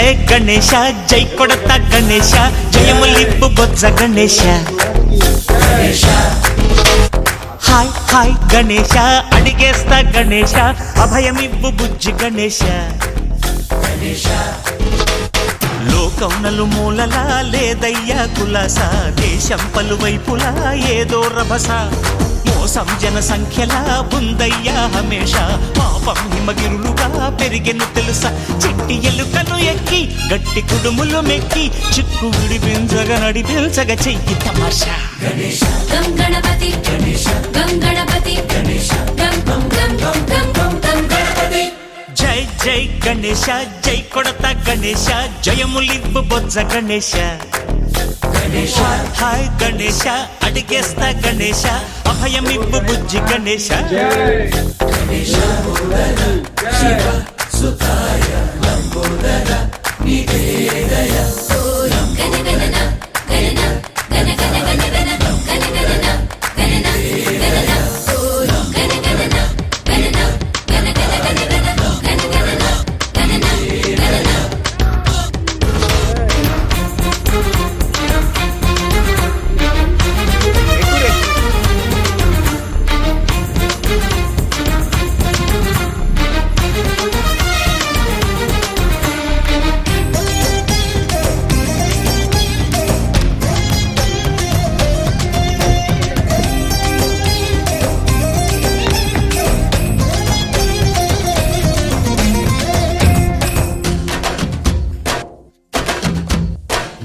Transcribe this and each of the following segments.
జయ గణేశ జై కొడత గణేశ జయములిప్పు బొజ్జ Ganesha hi hi Ganesha అడిగేస్తా Ganesha అభయమివ్వు బుజ్జి గణేశ లోకం నలుమూలలా లేదయ్యా కులాస దేశం పలువైపులా ఏదో రభస మోసం జన సంఖ్యలా ఉందయ్యా హమేష పాపం హిమగిరులుగా పెరిగెను తెలుసా చిట్టి ఎలుకను ఎక్కి గట్టి కుడుములు మెక్కి చిక్కు విడిపించగా నడిపించగా చెయ్యి తమాషా గం గణపతి గం గణపతి గం గం గం గం గం గం గణపతి జై జై గణేశ జై కొడత గణేశ జయములివ్వు బొజ్జ గణేశ హాయ్ గణేశ అడిగేస్తా గణేశ అభయమివ్వు బుజ్జి గణేశ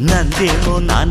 నందేమో నా